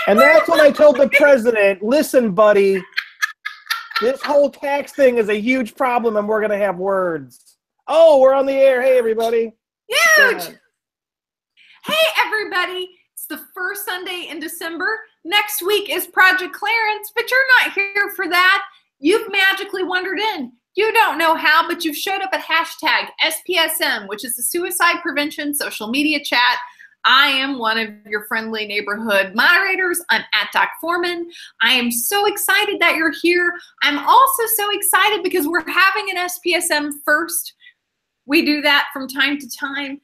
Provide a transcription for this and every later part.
And that's when I told the president, listen, buddy, this whole tax thing is a huge problem and we're going to have words. Oh, we're on the air. Hey, everybody. Huge. Hey, everybody. It's the first Sunday in December. Next week is Project Clarence, but you're not here for that. You've magically wandered in. You don't know how, but you've showed up at hashtag SPSM, which is the Suicide Prevention Social Media Chat. I am one of your friendly neighborhood moderators. I'm at Doc Foreman. I am so excited that you're here. I'm also so excited because we're having an SPSM first. We do that from time to time.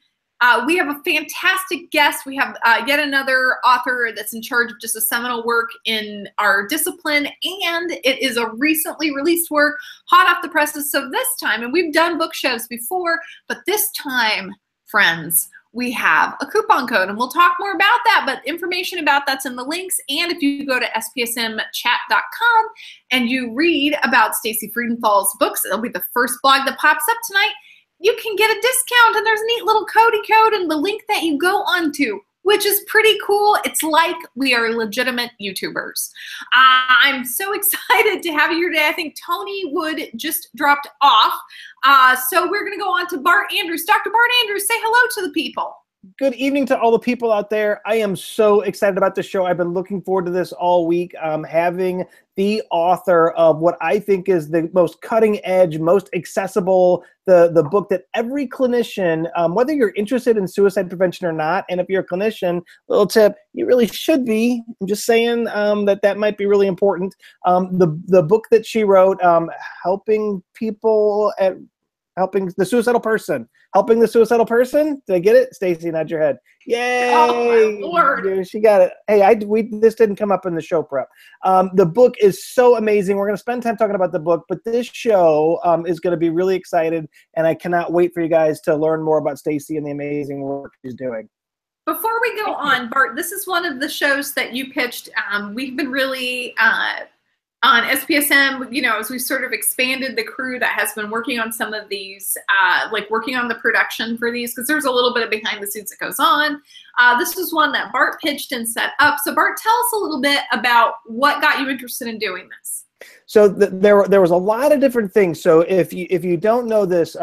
We have a fantastic guest. We have yet another author that's in charge of just a seminal work in our discipline, and it is a recently released work, hot off the presses. So this time, and we've done book shows before, but this time, friends, we have a coupon code, and we'll talk more about that, but information about that's in the links. And if you go to spsmchat.com and you read about Stacey Freedenthal's books, it'll be the first blog that pops up tonight. You can get a discount, and there's a neat little codey code in the link that you go onto, which is pretty cool. It's like we are legitimate YouTubers. I'm so excited to have you here today. I think Tony Wood just dropped off. So we're going to go on to Bart Andrews. Dr. Bart Andrews, say hello to the people. Good evening to all the people out there. I am so excited about the show. I've been looking forward to this all week. Having the author of what I think is the most cutting edge, most accessible, the book that every clinician, whether you're interested in suicide prevention or not, and if you're a clinician, little tip, you really should be. I'm just saying that might be really important. The book that she wrote, helping the suicidal person. Helping the suicidal person? Did I get it? Stacy, nod your head. Yay! Oh, my Lord. She got it. Hey, this didn't come up in the show prep. The book is so amazing. We're going to spend time talking about the book, but this show is going to be really excited, and I cannot wait for you guys to learn more about Stacy and the amazing work she's doing. Before we go on, Bart, this is one of the shows that you pitched. We've been really on SPSM, you know, as we've sort of expanded the crew that has been working on some of these, like working on the production for these, because there's a little bit of behind the scenes that goes on. This was one that Bart pitched and set up. So Bart, tell us a little bit about what got you interested in doing this. So there was a lot of different things. So if you don't know this,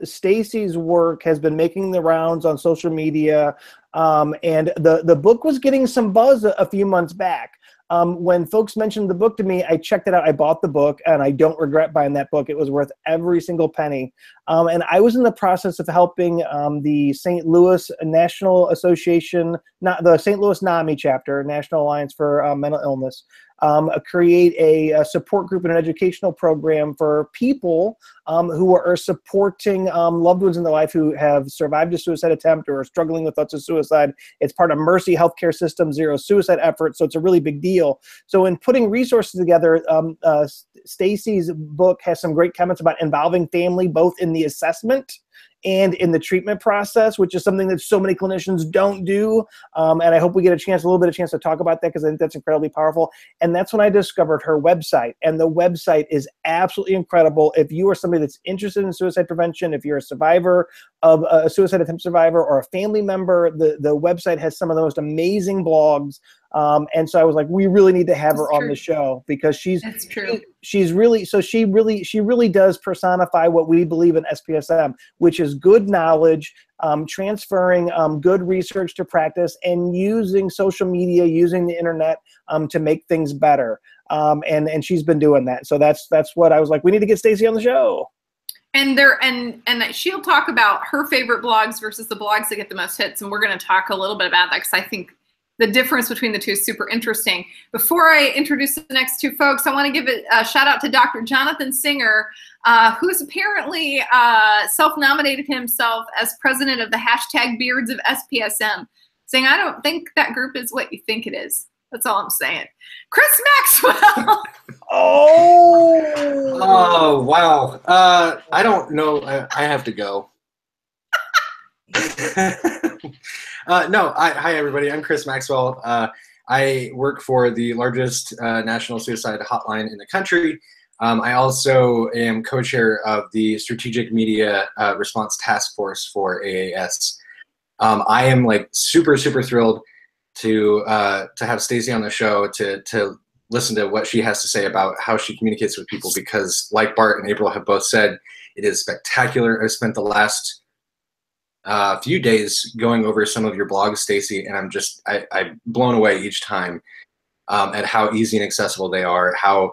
Stacy's work has been making the rounds on social media, and the book was getting some buzz a few months back. When folks mentioned the book to me, I checked it out. I bought the book, and I don't regret buying that book. It was worth every single penny. And I was in the process of helping the St. Louis National Association, not the St. Louis NAMI chapter, National Alliance for Mental Illness, create a support group and an educational program for people who are supporting loved ones in their life who have survived a suicide attempt or are struggling with thoughts of suicide. It's part of Mercy Healthcare System Zero Suicide effort, so it's a really big deal. So in putting resources together, Stacy's book has some great comments about involving family both in the assessment and in the treatment process, which is something that so many clinicians don't do. And I hope we get a little bit of chance to talk about that, because I think that's incredibly powerful. And that's when I discovered her website. And the website is absolutely incredible. If you are somebody that's interested in suicide prevention, if you're a survivor of a suicide attempt survivor or a family member, the website has some of the most amazing blogs. And so I was like, we really need to have her on the show, because she really does personify what we believe in SPSM, which is good knowledge, transferring good research to practice, and using social media, using the internet to make things better. And she's been doing that. So that's what I was like, we need to get Stacy on the show. And she'll talk about her favorite blogs versus the blogs that get the most hits. And we're going to talk a little bit about that, because I think the difference between the two is super interesting. Before I introduce the next two folks, I want to give a shout out to Dr. Jonathan Singer, who's apparently self-nominated himself as president of the hashtag Beards of SPSM, saying, I don't think that group is what you think it is. That's all I'm saying. Chris Maxwell. Oh, wow. I don't know. I have to go. Hi, everybody. I'm Chris Maxwell. I work for the largest national suicide hotline in the country. I also am co-chair of the Strategic Media Response Task Force for AAS. I am like super, super thrilled to have Stacy on the show to listen to what she has to say about how she communicates with people, because like Bart and April have both said, it is spectacular. I spent the last few days going over some of your blogs, Stacy, and I'm blown away each time at how easy and accessible they are, how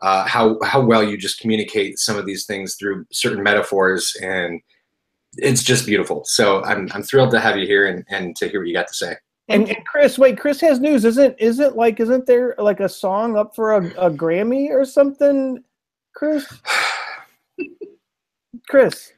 well you just communicate some of these things through certain metaphors, and it's just beautiful. So I'm thrilled to have you here and to hear what you got to say. And Chris, wait, Chris has news. Isn't there like a song up for a Grammy or something, Chris? Chris,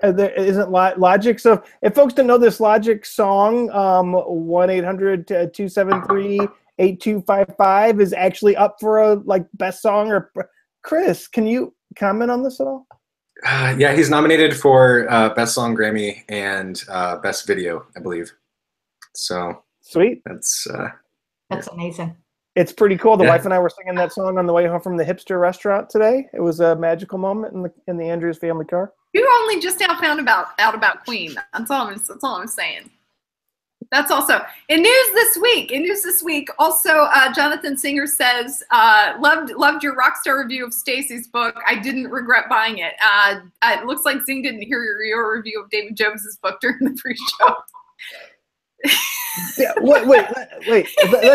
there isn't Logic. So if folks don't know this Logic song, 1-800-273-8255 is actually up for a best song. Or Chris, can you comment on this at all? Yeah, he's nominated for Best Song Grammy and Best Video, I believe. So sweet. That's amazing. It's pretty cool. The wife and I were singing that song on the way home from the hipster restaurant today. It was a magical moment in the Andrews family car. You only just now found out about Queen. That's all I'm saying. That's also in news this week. Also, Jonathan Singer says, loved your rockstar review of Stacy's book. I didn't regret buying it. It looks like Zing didn't hear your review of David Jones's book during the pre-show. Yeah, wait.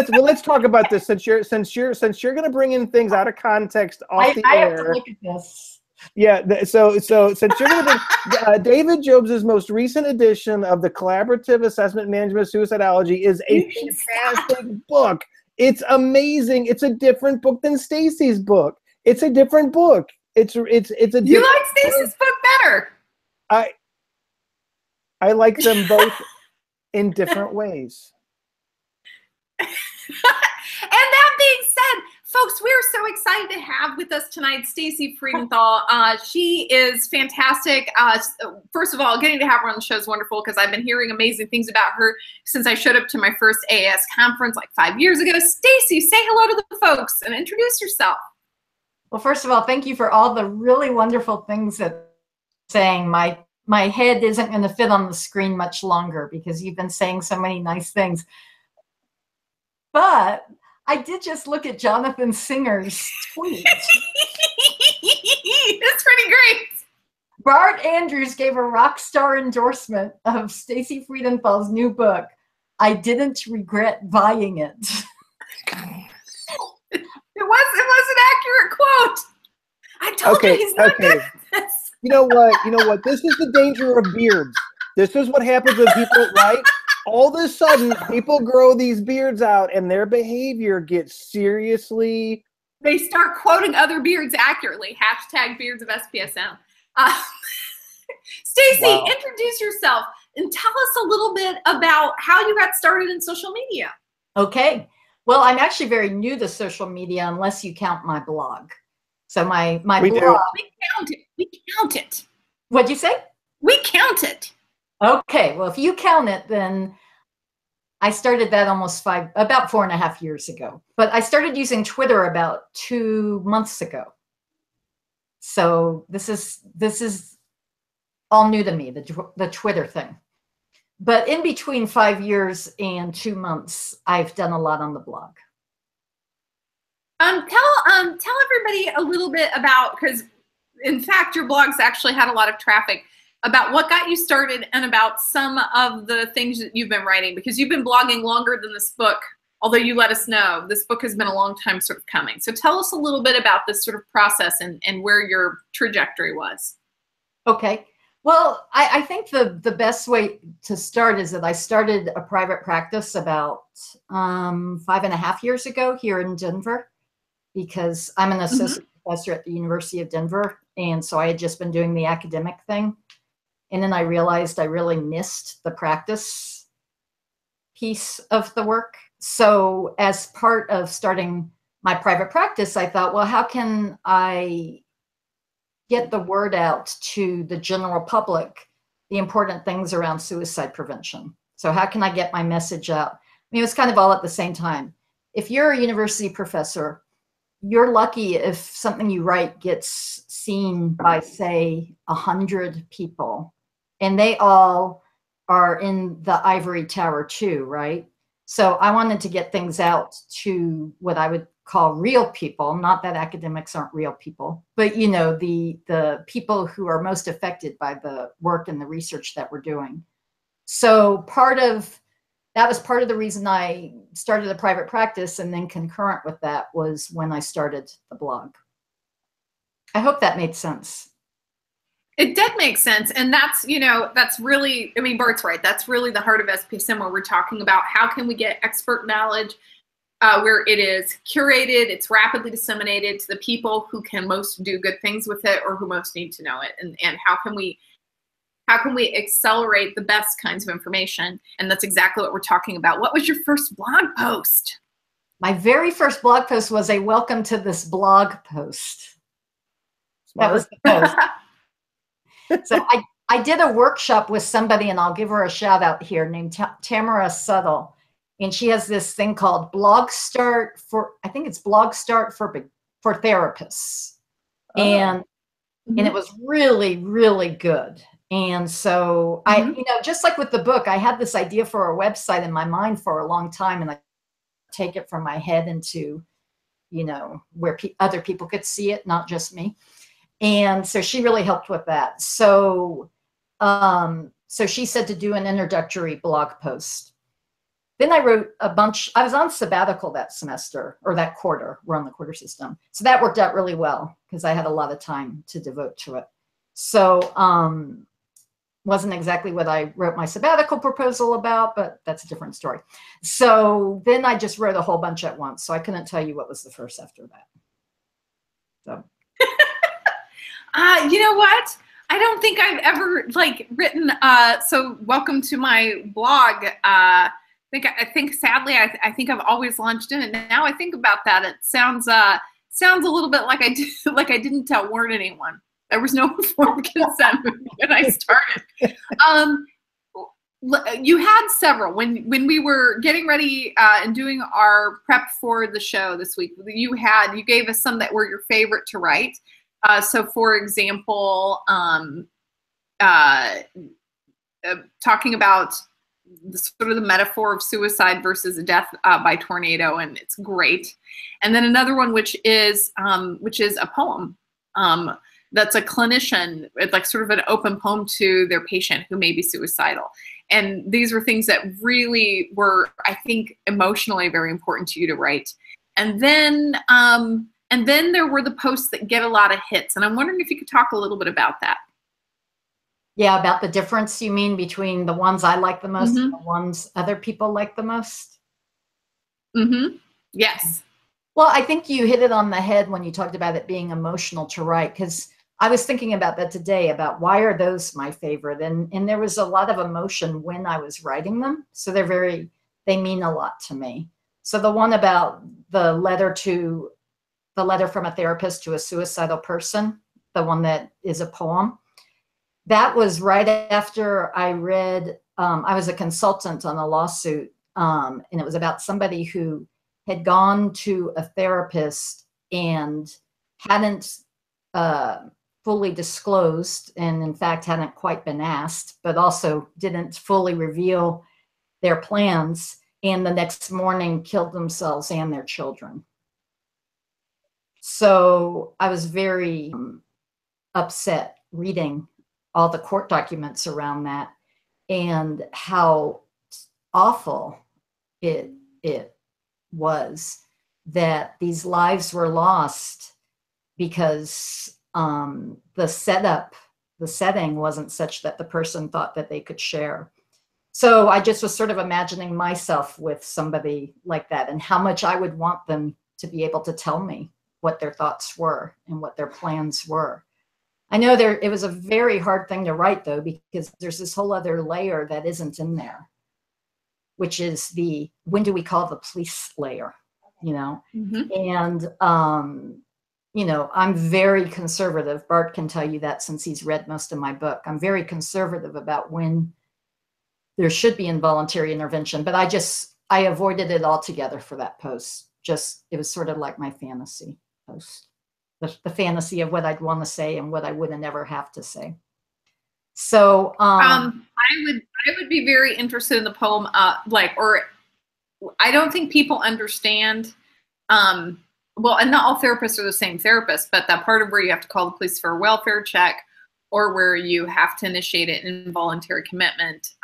Let's talk about this since you're going to bring in things out of context off the air. I have to look at this. Yeah, so since you're going to bring David Jobs' most recent edition of the Collaborative Assessment Management of Suicidology is a fantastic book. It's amazing. It's a different book than Stacy's book. It's a different book. It's a. You like Stacy's book better. I like them both in different ways. And that being said, folks, we're so excited to have with us tonight Stacey Freedenthal. She is fantastic. First of all, getting to have her on the show is wonderful because I've been hearing amazing things about her since I showed up to my first AAS conference like 5 years ago. Stacey, say hello to the folks and introduce yourself. Well, first of all, thank you for all the really wonderful things that you're saying. My head isn't going to fit on the screen much longer because you've been saying so many nice things. But I did just look at Jonathan Singer's tweet. It's pretty great. Bart Andrews gave a rock star endorsement of Stacey Freedenthal's new book. I didn't regret buying it. It was an accurate quote. I told you he's not good at this. You know what? This is the danger of beards. This is what happens when people, right? All of a sudden, people grow these beards out and their behavior gets seriously. They start quoting other beards accurately. # beards of SPSM. Stacey, Wow. Introduce yourself and tell us a little bit about how you got started in social media. Okay. Well, I'm actually very new to social media unless you count my blog. So my blog. We count it. We count it. What'd you say? We count it. Okay. Well, if you count it, then I started that about 4.5 years ago. But I started using Twitter about 2 months ago. So this is all new to me, the Twitter thing. But in between 5 years and 2 months, I've done a lot on the blog. Tell everybody a little bit about, because in fact your blog's actually had a lot of traffic, about what got you started and about some of the things that you've been writing, because you've been blogging longer than this book, although you let us know this book has been a long time sort of coming. So tell us a little bit about this sort of process and where your trajectory was. Okay. Well, I think the best way to start is that I started a private practice about 5.5 years ago here in Denver, because I'm an assistant professor at the University of Denver. And so I had just been doing the academic thing. And then I realized I really missed the practice piece of the work. So as part of starting my private practice, I thought, well, how can I get the word out to the general public, the important things around suicide prevention? So how can I get my message out? I mean, it was kind of all at the same time. If you're a university professor, you're lucky if something you write gets seen by, say, 100 people, and they all are in the ivory tower too, right? So I wanted to get things out to what I would call real people, not that academics aren't real people, but you know, the people who are most affected by the work and the research that we're doing. So that was part of the reason I started a private practice, and then concurrent with that was when I started the blog. I hope that made sense. It did make sense. And that's, you know, that's really, I mean, Bart's right. That's really the heart of SPSM, where we're talking about how can we get expert knowledge where it is curated, it's rapidly disseminated to the people who can most do good things with it or who most need to know it. And how can we accelerate the best kinds of information? And that's exactly what we're talking about. What was your first blog post? My very first blog post was a welcome to this blog post. That was the post. So I did a workshop with somebody, and I'll give her a shout out here, named Tamara Suttle. And she has this thing called Blog Start for, I think it's Blog Start for therapists. Oh. And it was really, really good. And so I, you know, just like with the book, I had this idea for a website in my mind for a long time, and I take it from my head into, you know, where other people could see it, not just me. And so she really helped with that. So, so she said to do an introductory blog post. Then I wrote a bunch. I was on sabbatical that semester, or that quarter. We're on the quarter system. So that worked out really well because I had a lot of time to devote to it. So wasn't exactly what I wrote my sabbatical proposal about, but that's a different story. So then I just wrote a whole bunch at once. So I couldn't tell you what was the first after that. So. You know what? I don't think I've ever written. So welcome to my blog. I think sadly, I think I've always launched in it. Now I think about that, it sounds a little bit like I didn't warn anyone. There was no informed consent when I started. You had several when we were getting ready and doing our prep for the show this week. You gave us some that were your favorite to write. So, for example, talking about the metaphor of suicide versus a death by tornado, and it's great. And then another one, which is a poem that's a clinician, it's like sort of an open poem to their patient who may be suicidal. And these were things that really were, I think, emotionally very important to you to write. And then there were the posts that get a lot of hits. And I'm wondering if you could talk a little bit about that. Yeah, about the difference, you mean, between the ones I like the most and the ones other people like the most? Yes. Well, I think you hit it on the head when you talked about it being emotional to write, because I was thinking about that today, about why are those my favorite? And there was a lot of emotion when I was writing them. So they mean a lot to me. So the one about the letter from a therapist to a suicidal person, the one that is a poem, that was right after I read, I was a consultant on a lawsuit, and it was about somebody who had gone to a therapist and hadn't fully disclosed, and in fact hadn't quite been asked, but also didn't fully reveal their plans, and the next morning killed themselves and their children. So I was very upset reading all the court documents around that and how awful it was that these lives were lost because the setting wasn't such that the person thought that they could share. So I just was sort of imagining myself with somebody like that and how much I would want them to be able to tell me what their thoughts were and what their plans were. I know it was a very hard thing to write, though, because there's this whole other layer that isn't in there, which is the when do we call the police layer, you know? And, you know, I'm very conservative. Bart can tell you that since he's read most of my book. I'm very conservative about when there should be involuntary intervention, but I avoided it altogether for that post. It was sort of like my fantasy post. The fantasy of what I'd want to say and what I wouldn't ever have to say. So I would be very interested in the poem, I don't think people understand, well, and not all therapists are the same therapist, but that part of where you have to call the police for a welfare check, or where you have to initiate an involuntary commitment.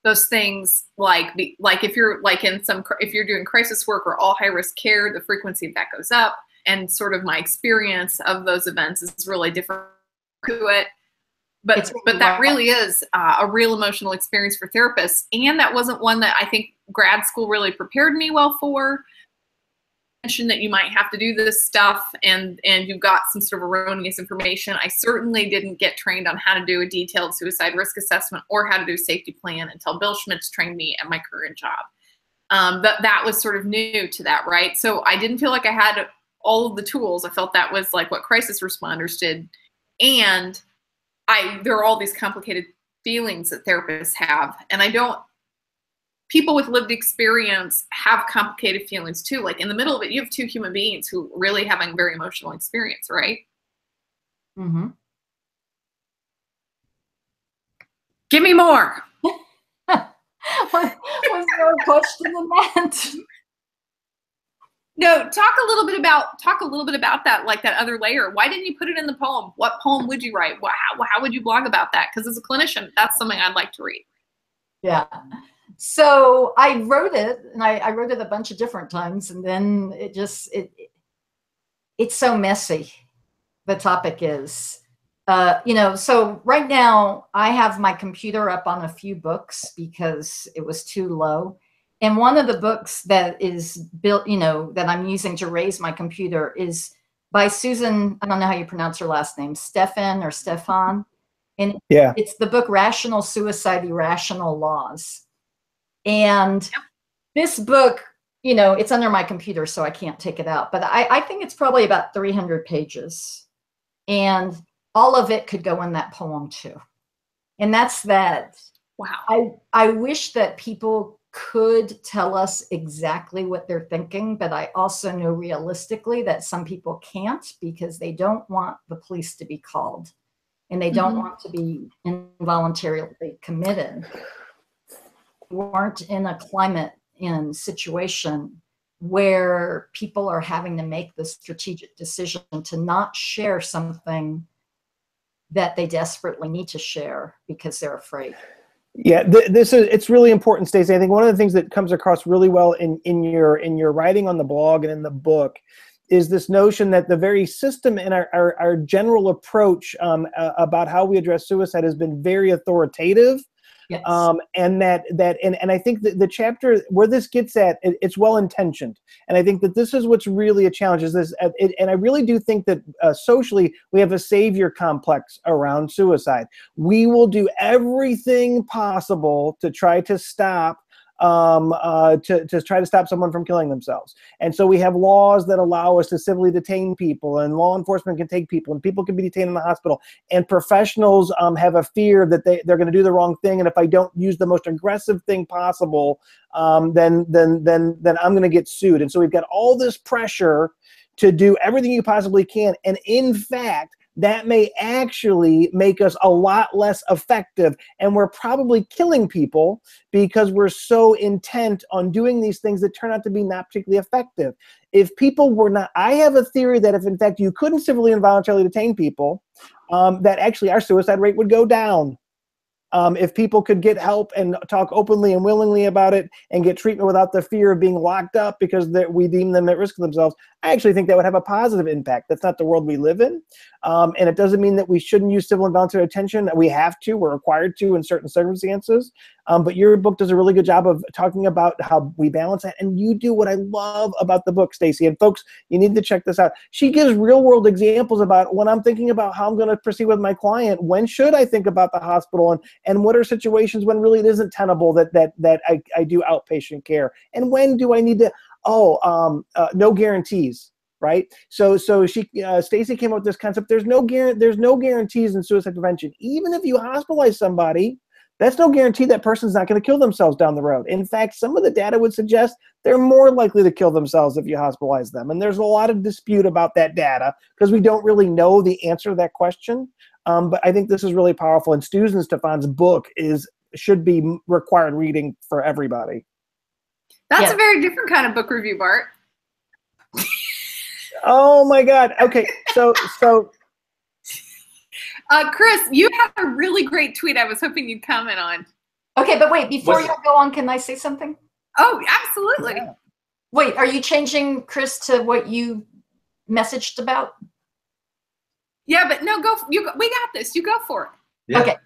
Those things, like if you're if you're doing crisis work or all high risk care, the frequency of that goes up, and sort of my experience of those events is really different to it. But that really is a real emotional experience for therapists, and that wasn't one that I think grad school really prepared me well for. That you might have to do this stuff, and you've got some sort of erroneous information. I certainly didn't get trained on how to do a detailed suicide risk assessment or how to do a safety plan until Bill Schmitz trained me at my current job. That was sort of new to that, right? So I didn't feel like I had all of the tools. I felt that was like what crisis responders did. And there are all these complicated feelings that therapists have, and people with lived experience have complicated feelings too. Like in the middle of it, you have two human beings who really having a very emotional experience, right? Mm-hmm. Give me more. Was there a question in that? No, talk a little bit about that, like that other layer. Why didn't you put it in the poem? What poem would you write? How would you blog about that? Because as a clinician, that's something I'd like to read. Yeah. So I wrote it, and I wrote it a bunch of different times, and then it's so messy. The topic is, so right now I have my computer up on a few books because it was too low. And one of the books that is built, that I'm using to raise my computer is by Susan, I don't know how you pronounce her last name, Stefan. And yeah, it's the book Rational Suicide, Irrational Laws. And this book, it's under my computer, so I can't take it out. But I think it's probably about 300 pages. And all of it could go in that poem too. And that's that. Wow. I wish that people could tell us exactly what they're thinking, but I also know realistically that some people can't because they don't want the police to be called, and they don't want to be involuntarily committed. We weren't in a climate and situation where people are having to make the strategic decision to not share something that they desperately need to share because they're afraid. Yeah, it's really important, Stacey. I think one of the things that comes across really well in your writing on the blog and in the book is this notion that the very system and our general approach about how we address suicide has been very authoritative. Yes. And I think that the chapter where this gets at, it's well intentioned, and I think that this is what's really a challenge. Is this, and I really do think that socially we have a savior complex around suicide. We will do everything possible to try to stop. To try to stop someone from killing themselves. And so we have laws that allow us to civilly detain people, and law enforcement can take people, and people can be detained in the hospital, and professionals have a fear that they're going to do the wrong thing, and if I don't use the most aggressive thing possible, then I'm going to get sued. And so we've got all this pressure to do everything you possibly can, and in fact that may actually make us a lot less effective, and we're probably killing people because we're so intent on doing these things that turn out to be not particularly effective. If people were not, I have a theory that if in fact you couldn't civilly and voluntarily detain people, that actually our suicide rate would go down. If people could get help and talk openly and willingly about it and get treatment without the fear of being locked up because we deem them at risk of themselves, I actually think that would have a positive impact. That's not the world we live in. And it doesn't mean that we shouldn't use civil and voluntary detention. We have to, we're required to in certain circumstances. But your book does a really good job of talking about how we balance that. And you do what I love about the book, Stacey. And folks, you need to check this out. She gives real world examples about when I'm thinking about how I'm going to proceed with my client, when should I think about the hospital, and what are situations when really it isn't tenable that I do outpatient care, and when do I need to, no guarantees. Right. So Stacy came up with this concept. There's no guarantees in suicide prevention. Even if you hospitalize somebody, that's no guarantee that person's not going to kill themselves down the road. In fact, some of the data would suggest they're more likely to kill themselves if you hospitalize them. And there's a lot of dispute about that data because we don't really know the answer to that question. But I think this is really powerful. And Susan Stefan's book should be required reading for everybody. That's a very different kind of book review, Bart. Oh my God. Okay. So Chris, you had a really great tweet I was hoping you'd comment on. Okay, but wait, before you go on, can I say something? Oh, absolutely. Yeah. Wait, are you changing, Chris, to what you messaged about? Yeah, but no, we got this. You go for it. Yeah. Okay.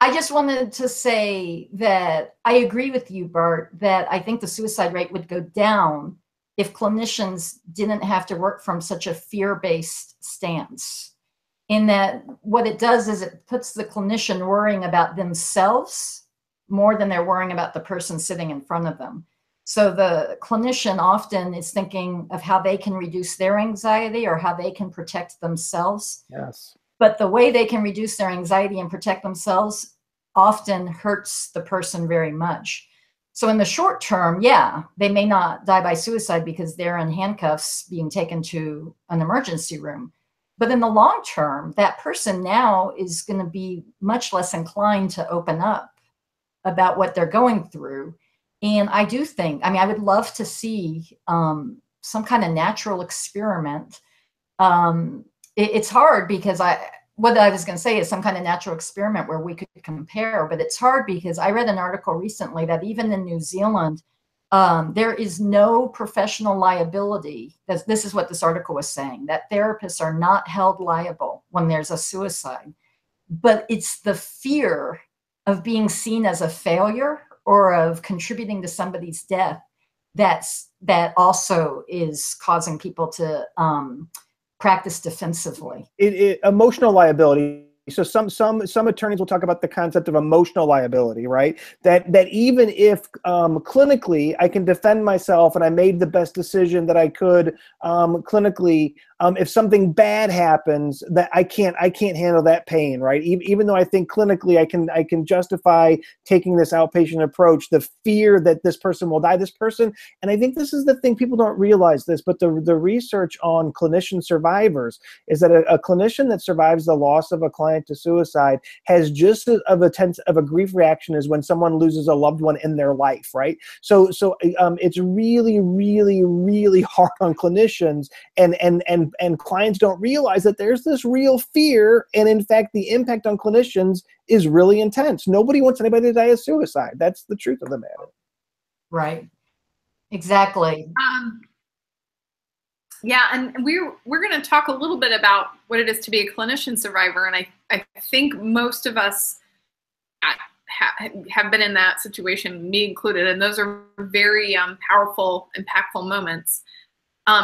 I just wanted to say that I agree with you, Bart, that I think the suicide rate would go down if clinicians didn't have to work from such a fear-based stance. In that what it does is it puts the clinician worrying about themselves more than they're worrying about the person sitting in front of them. So the clinician often is thinking of how they can reduce their anxiety or how they can protect themselves. yes. But the way they can reduce their anxiety and protect themselves often hurts the person very much. So in the short term, yeah, they may not die by suicide because they're in handcuffs being taken to an emergency room. But in the long term, that person now is going to be much less inclined to open up about what they're going through. And I do think, I mean, I would love to see some kind of natural experiment. It's hard because what I was going to say is some kind of natural experiment where we could compare, but it's hard because I read an article recently that even in New Zealand, there is no professional liability. This is what this article was saying, that therapists are not held liable when there's a suicide, but it's the fear of being seen as a failure or of contributing to somebody's death that also is causing people to practice defensively. Emotional liability. So some attorneys will talk about the concept of emotional liability, right? That even if clinically I can defend myself and I made the best decision that I could clinically, if something bad happens, that I can't handle that pain, right? Even though I think clinically I can justify taking this outpatient approach, the fear that this person will die, and I think this is the thing, people don't realize this, but the research on clinician survivors is that a clinician that survives the loss of a client to suicide has just of a grief reaction as when someone loses a loved one in their life, right? So it's really, really, really hard on clinicians, and clients don't realize that there's this real fear, and in fact the impact on clinicians is really intense. Nobody wants anybody to die of suicide. That's the truth of the matter. Right. Exactly. Yeah, and we're going to talk a little bit about what it is to be a clinician survivor, and I think most of us have been in that situation, me included, and those are very powerful, impactful moments.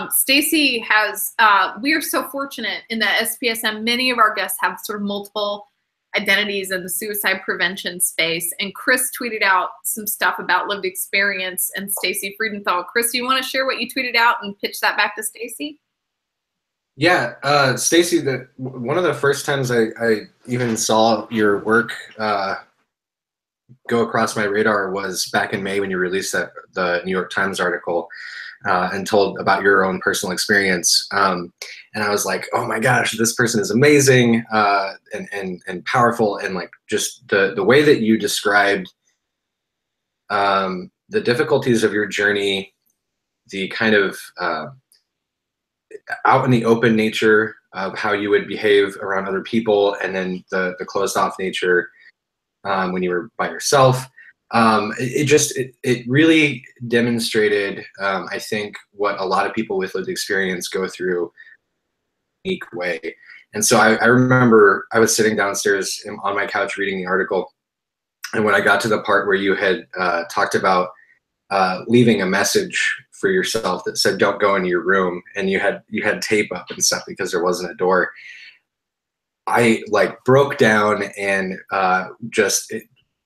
Stacy has, we are so fortunate in that SPSM, many of our guests have sort of multiple identities in the suicide prevention space. And Chris tweeted out some stuff about lived experience and Stacey Freedenthal. Chris, do you want to share what you tweeted out and pitch that back to Stacy? Yeah, Stacy, one of the first times I even saw your work go across my radar was back in May when you released the New York Times article and told about your own personal experience. And I was like, oh my gosh, this person is amazing and powerful. And like just the way that you described the difficulties of your journey, the kind of out in the open nature of how you would behave around other people, and then the closed off nature when you were by yourself. It really demonstrated, I think, what a lot of people with lived experience go through in a unique way. And so I remember I was sitting downstairs on my couch reading the article, and when I got to the part where you had talked about leaving a message for yourself that said don't go into your room, and you had tape up and stuff because there wasn't a door, I like broke down and it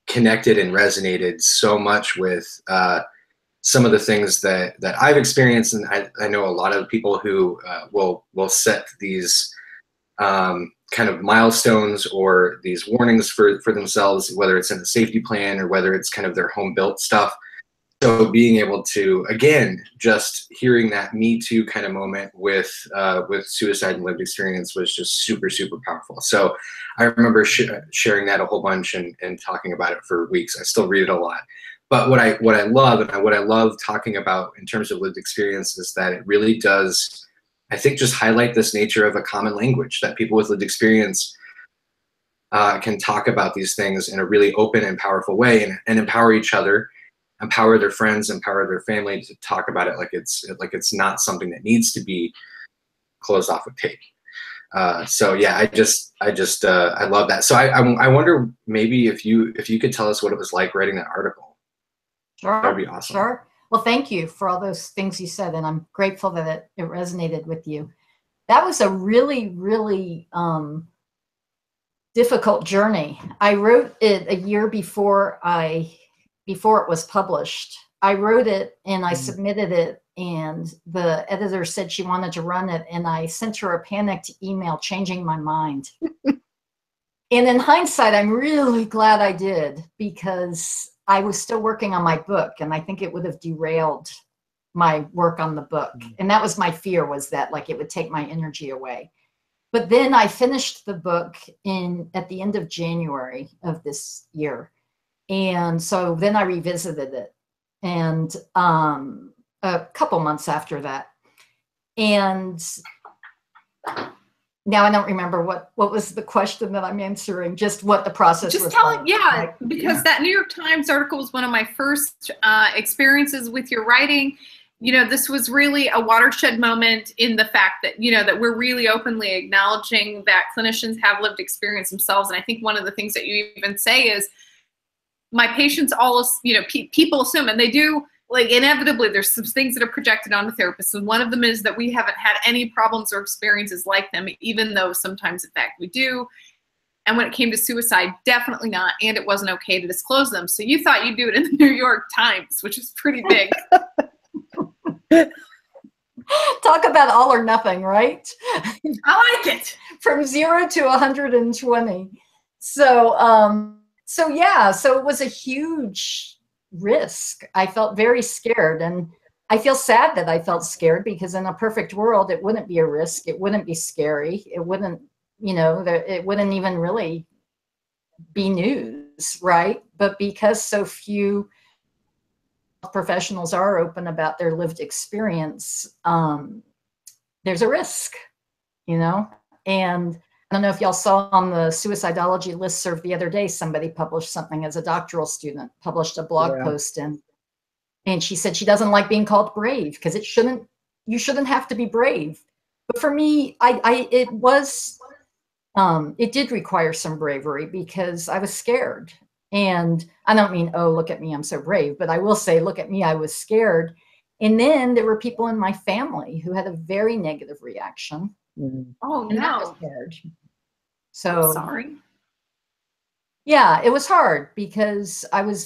connected and resonated so much with some of the things that I've experienced, and I know a lot of people who will set these kind of milestones or these warnings for themselves, whether it's in a safety plan or whether it's kind of their home built stuff. So being able to, again, just hearing that Me Too kind of moment with suicide and lived experience was just super, super powerful. So I remember sharing that a whole bunch and talking about it for weeks. I still read it a lot. But what I love, and what I love talking about in terms of lived experience, is that it really does, I think, just highlight this nature of a common language, that people with lived experience can talk about these things in a really open and powerful way, and empower each other, empower their friends, empower their family to talk about it like it's not something that needs to be closed off with tape. So yeah, I love that. So I wonder maybe if you could tell us what it was like writing that article. Sure. That'd be awesome. Sure. Well, thank you for all those things you said, and I'm grateful that it resonated with you. That was a really, really difficult journey. I wrote it a year before it was published. I wrote it and I submitted it, and the editor said she wanted to run it, and I sent her a panicked email changing my mind. And in hindsight, I'm really glad I did, because I was still working on my book, and I think it would have derailed my work on the book. And that was my fear, was that like it would take my energy away. But then I finished the book at the end of January of this year. And so then I revisited it, and a couple months after that. And now I don't remember what was the question that I'm answering, just what the process was. Just telling, like. yeah, because that New York Times article was one of my first experiences with your writing. You know, this was really a watershed moment in the fact that, you know, that we're really openly acknowledging that clinicians have lived experience themselves. And I think one of the things that you even say is, my patients all, you know, people assume, and they do, like, inevitably there's some things that are projected onto therapists. And one of them is that we haven't had any problems or experiences like them, even though sometimes in fact we do. And when it came to suicide, definitely not. And it wasn't okay to disclose them. So you thought you'd do it in the New York Times, which is pretty big. Talk about all or nothing, right? I like it. From 0 to 120. So yeah, so it was a huge risk. I felt very scared, and I feel sad that I felt scared, because in a perfect world, it wouldn't be a risk. It wouldn't be scary. It wouldn't, you know, it wouldn't even really be news, right? But because so few professionals are open about their lived experience, there's a risk, you know? And I don't know if y'all saw on the suicidology listserv the other day, somebody published something as a doctoral student, published a blog post, and she said she doesn't like being called brave, because you shouldn't have to be brave. But for me, it did require some bravery, because I was scared. And I don't mean, oh, look at me, I'm so brave, but I will say, look at me, I was scared. And then there were people in my family who had a very negative reaction. Oh, and no. I was scared. So I'm sorry. Yeah, it was hard, because I was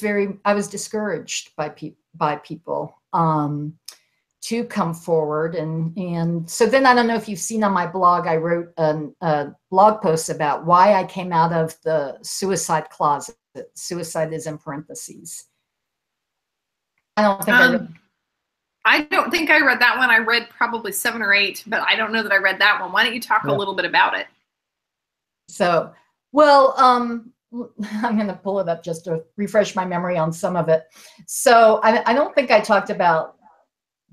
discouraged by people to come forward. And so then, I don't know if you've seen on my blog, I wrote a blog post about why I came out of the suicide closet. Suicide is in parentheses. I don't think I read that one. I read probably 7 or 8, but I don't know that I read that one. Why don't you talk a little bit about it? So, well, I'm going to pull it up just to refresh my memory on some of it. So I don't think I talked about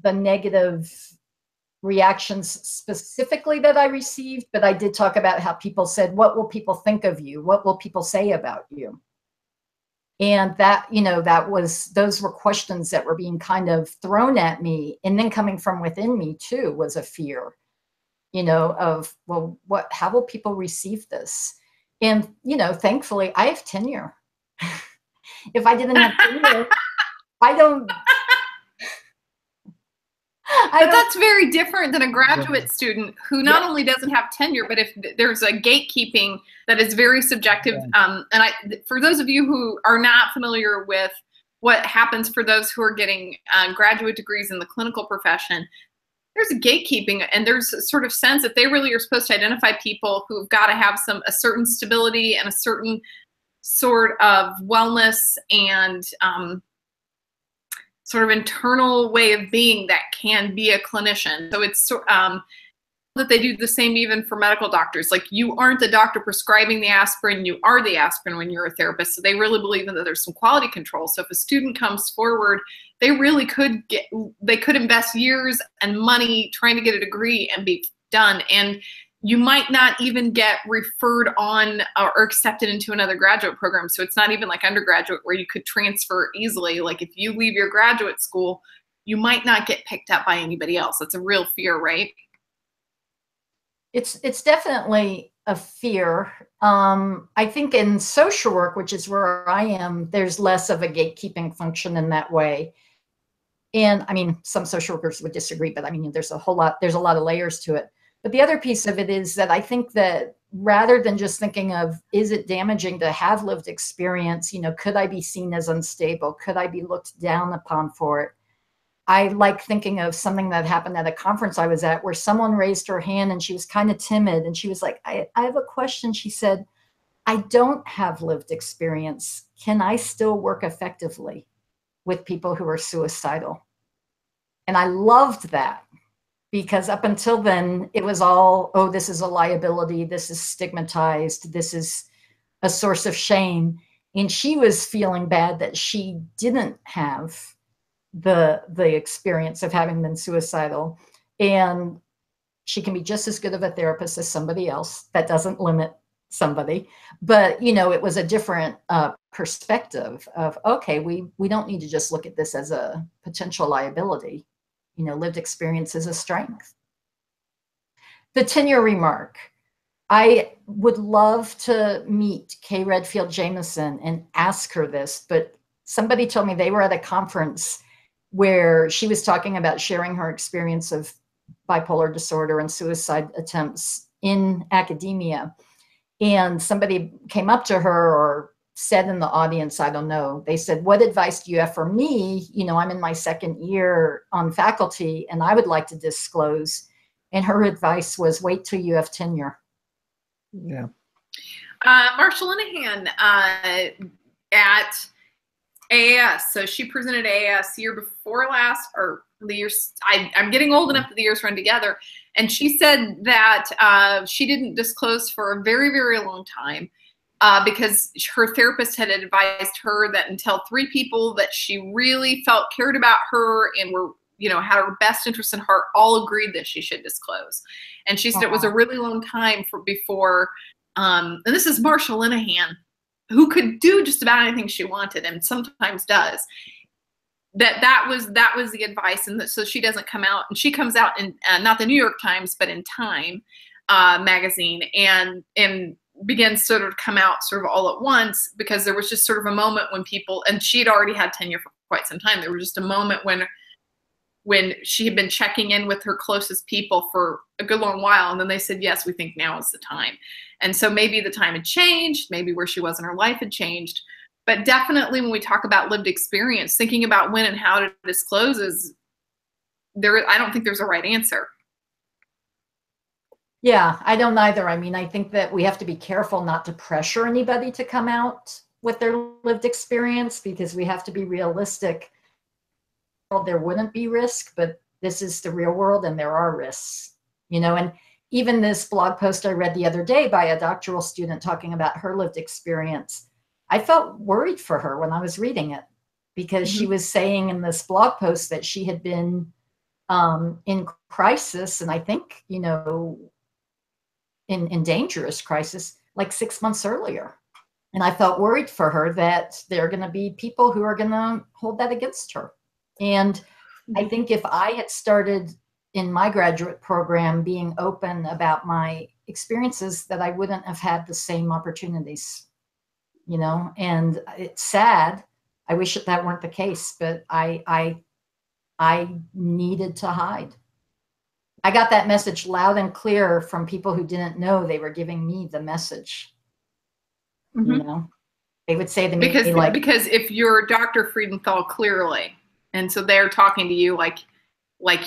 the negative reactions specifically that I received, but I did talk about how people said, what will people think of you? What will people say about you? And that, you know, those were questions that were being kind of thrown at me. And then coming from within me too was a fear, you know, of, well, how will people receive this? And, you know, thankfully I have tenure. If I didn't have tenure, But that's very different than a graduate student who not only doesn't have tenure, but if there's a gatekeeping that is very subjective. For those of you who are not familiar with what happens for those who are getting graduate degrees in the clinical profession, there's a gatekeeping, and there's a sort of sense that they really are supposed to identify people who've got to have a certain stability and a certain sort of wellness and sort of internal way of being that can be a clinician. So it's that they do the same even for medical doctors. Like, you aren't the doctor prescribing the aspirin, you are the aspirin when you're a therapist. So they really believe that there's some quality control. So if a student comes forward, they really could invest years and money trying to get a degree and be done. And you might not even get referred on or accepted into another graduate program. So it's not even like undergraduate where you could transfer easily. Like, if you leave your graduate school, you might not get picked up by anybody else. That's a real fear, right? It's definitely a fear. I think in social work, which is where I am, there's less of a gatekeeping function in that way. And I mean, some social workers would disagree, but I mean, there's a lot of layers to it. But the other piece of it is that I think that rather than just thinking of, is it damaging to have lived experience? You know, could I be seen as unstable? Could I be looked down upon for it? I like thinking of something that happened at a conference I was at where someone raised her hand and she was kind of timid. And she was like, I have a question. She said, I don't have lived experience. Can I still work effectively with people who are suicidal? And I loved that, because up until then, it was all, oh, this is a liability. This is stigmatized. This is a source of shame. And she was feeling bad that she didn't have the experience of having been suicidal. And she can be just as good of a therapist as somebody else. That doesn't limit somebody. But, you know, it was a different perspective of, okay, we don't need to just look at this as a potential liability. You know, lived experience is a strength. The tenure remark. I would love to meet Kay Redfield Jamison and ask her this, but somebody told me they were at a conference where she was talking about sharing her experience of bipolar disorder and suicide attempts in academia. And somebody came up to her or said in the audience, I don't know, they said, what advice do you have for me? You know, I'm in my second year on faculty and I would like to disclose. And her advice was, wait till you have tenure. Yeah. Marsha Linehan at AAS. So she presented AAS year before last, or the years, I'm getting old enough that the years run together. And she said that she didn't disclose for a very, very long time because her therapist had advised her that until 3 people that she really felt cared about her and were, you know, had her best interest in heart, all agreed that she should disclose. And she said it was a really long time before, and this is Marsha Linehan, who could do just about anything she wanted and sometimes does. That was the advice, and so she doesn't come out, and she comes out in not the New York Times, but in Time magazine, and begins sort of come out sort of all at once, because there was just sort of a moment when people, and she'd already had tenure for quite some time. There was just a moment when she had been checking in with her closest people for a good long while, and then they said, yes, we think now is the time. And so maybe the time had changed, maybe where she was in her life had changed. But definitely when we talk about lived experience, thinking about when and how to disclose is there. I don't think there's a right answer. Yeah, I don't either. I mean, I think that we have to be careful not to pressure anybody to come out with their lived experience, because we have to be realistic. There wouldn't be risk, but this is the real world and there are risks, you know. And even this blog post I read the other day by a doctoral student talking about her lived experience, I felt worried for her when I was reading it, because she was saying in this blog post that she had been in crisis, and I think, you know, in dangerous crisis, like 6 months earlier. And I felt worried for her that there are going to be people who are going to hold that against her. And I think if I had started in my graduate program being open about my experiences, that I wouldn't have had the same opportunities, you know. And it's sad. I wish that weren't the case, but I needed to hide. I got that message loud and clear from people who didn't know they were giving me the message. You know, they would say to me, because if you're Dr. Freedenthal, clearly, and so they're talking to you like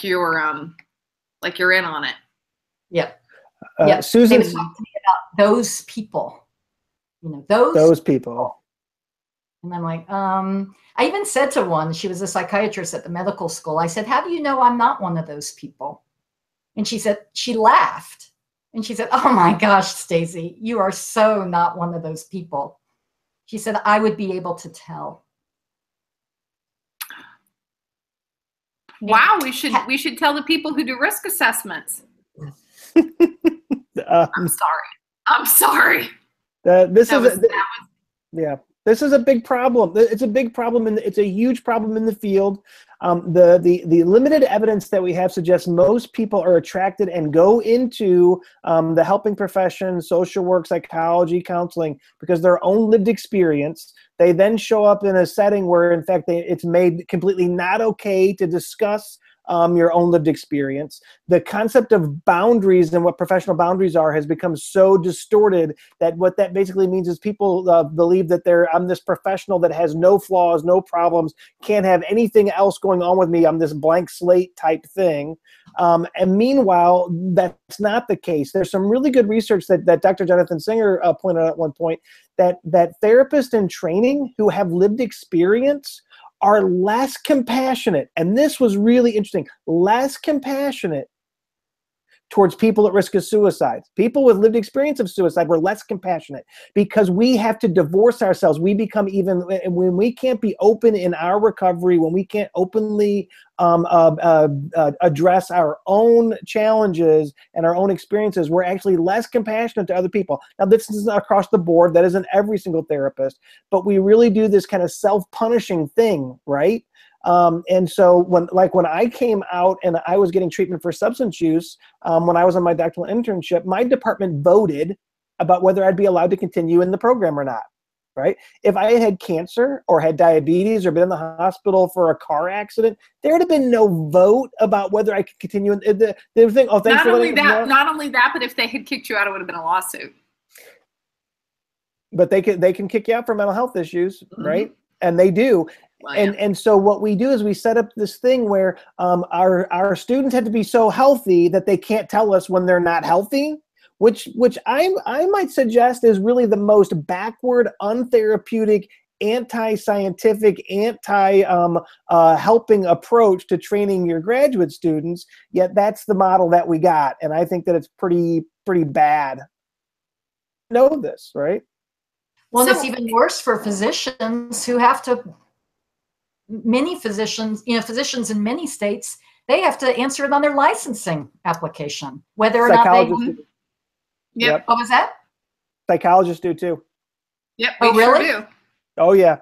you're in on it. Yep. Yep. Susan, they would talk to me about those people. You know, those people. And I'm like, I even said to one, she was a psychiatrist at the medical school. I said, how do you know I'm not one of those people? And she said, she laughed. And she said, oh my gosh, Stacy, you are so not one of those people. She said, I would be able to tell. Wow, we should tell the people who do risk assessments. I'm sorry. This is a big problem. It's a big problem, and it's a huge problem in the field. The limited evidence that we have suggests most people are attracted and go into the helping profession, social work, psychology, counseling, because their own lived experience. They then show up in a setting where, in fact, it's made completely not okay to discuss your own lived experience. The concept of boundaries and what professional boundaries are has become so distorted that what that basically means is people believe that I'm this professional that has no flaws, no problems, can't have anything else going on with me. I'm this blank slate type thing. And meanwhile, that's not the case. There's some really good research that Dr. Jonathan Singer pointed out at one point that therapists in training who have lived experience are less compassionate, and this was really interesting, less compassionate towards people at risk of suicide. People with lived experience of suicide were less compassionate because we have to divorce ourselves. We become when we can't be open in our recovery, when we can't openly address our own challenges and our own experiences, we're actually less compassionate to other people. Now, this is across the board. That isn't every single therapist, but we really do this kind of self-punishing thing, right? And so when I came out and I was getting treatment for substance use, when I was on my doctoral internship, my department voted about whether I'd be allowed to continue in the program or not, right? If I had cancer or had diabetes or been in the hospital for a car accident, there would have been no vote about whether I could continue. They would think, oh, thanks for letting me know. Not only that, but if they had kicked you out, it would have been a lawsuit. But they can kick you out for mental health issues, right? And they do. Well, yeah. And so what we do is we set up this thing where our students have to be so healthy that they can't tell us when they're not healthy, which I might suggest is really the most backward, untherapeutic, anti-scientific, helping approach to training your graduate students. Yet that's the model that we got, and I think that it's pretty bad. Know this, right? Well, it's even worse for physicians who have to. Many physicians, physicians in many states, they have to answer it on their licensing application, whether or not they. Yep. What was that? Psychologists do too. Yep. Oh, really? Sure do. Oh, yeah.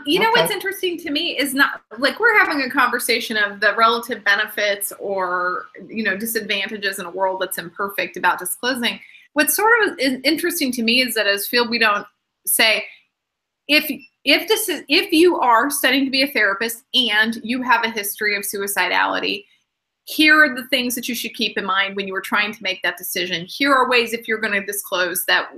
You know what's interesting to me is not like we're having a conversation of the relative benefits or disadvantages in a world that's imperfect about disclosing. What's sort of interesting to me is that as field we don't say if you are studying to be a therapist and you have a history of suicidality, here are the things that you should keep in mind when you are trying to make that decision. Here are ways if you're going to disclose that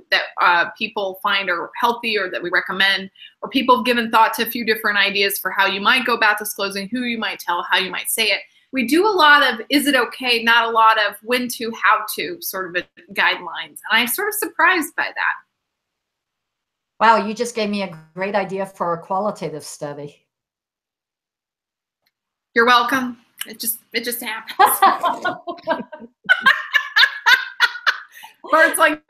people find are healthy or that we recommend, or people have given thought to a few different ideas for how you might go about disclosing, who you might tell, how you might say it. We do a lot of is it okay, not a lot of when to, how to sort of guidelines. And I'm sort of surprised by that. Wow, you just gave me a great idea for a qualitative study. You're welcome. It just happens. Bert's like,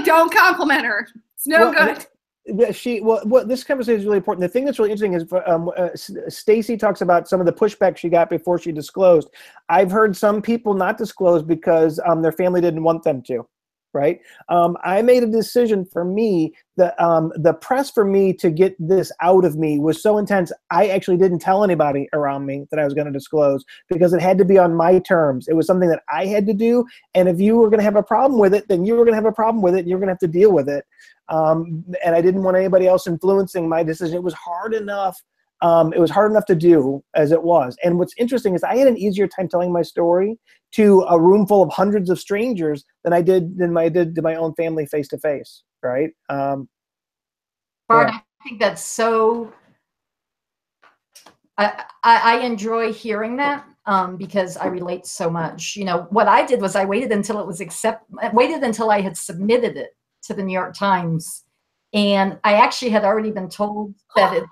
don't compliment her. It's no good. This conversation is really important. The thing that's really interesting is Stacy talks about some of the pushback she got before she disclosed. I've heard some people not disclose because their family didn't want them to. Right. I made a decision for me that the press for me to get this out of me was so intense. I actually didn't tell anybody around me that I was going to disclose because it had to be on my terms. It was something that I had to do. And if you were going to have a problem with it, then you were going to have a problem with it and you're going to have to deal with it. And I didn't want anybody else influencing my decision. It was hard enough. It was hard enough to do as it was. And what's interesting is I had an easier time telling my story to a room full of hundreds of strangers than I did to my own family face to face. Right. Bart, yeah. I think that's so. I enjoy hearing that because I relate so much. What I did was I waited until it was waited until I had submitted it to the New York Times, and I actually had already been told that it.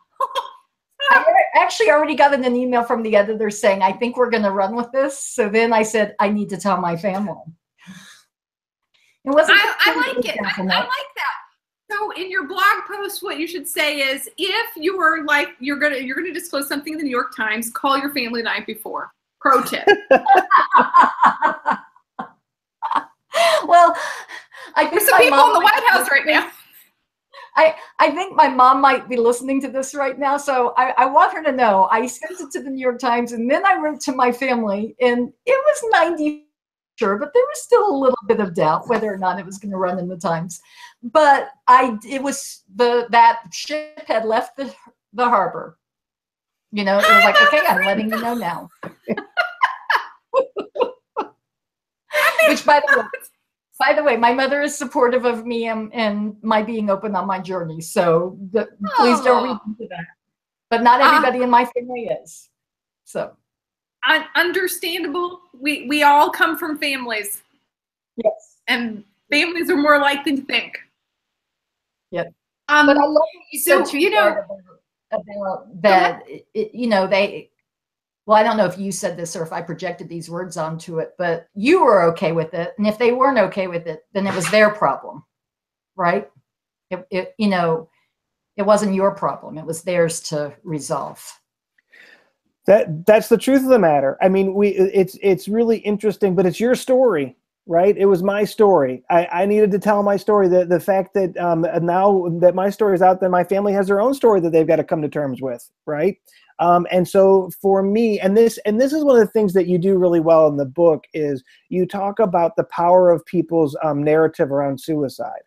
I actually already got an email from the editor saying, I think we're going to run with this. So then I said, I need to tell my family. It wasn't. I like it. I like that. So in your blog post, what you should say is, if you are like, you're gonna disclose something in the New York Times, call your family the night before. Pro tip. Well, I think there's some people in the White House right now. I think my mom might be listening to this right now. So I want her to know I sent it to the New York Times, and then I wrote to my family, and it was 90 sure, but there was still a little bit of doubt whether or not it was going to run in the Times. But that ship had left the harbor. You know, it was like, okay, I'm letting you know now. Which, by the way, my mother is supportive of me and my being open on my journey. So please don't read into that. But not everybody in my family is. So. Understandable. We all come from families. Yes. And families are more likely to think. Yep. But I love what you said about that. Well, I don't know if you said this or if I projected these words onto it, but you were okay with it. And if they weren't okay with it, then it was their problem, right? It wasn't your problem. It was theirs to resolve. That's the truth of the matter. I mean, it's really interesting, but it's your story, right? It was my story. I needed to tell my story. The fact that now that my story is out there, my family has their own story that they've got to come to terms with, right? And so for me, and this is one of the things that you do really well in the book, is you talk about the power of people's narrative around suicide.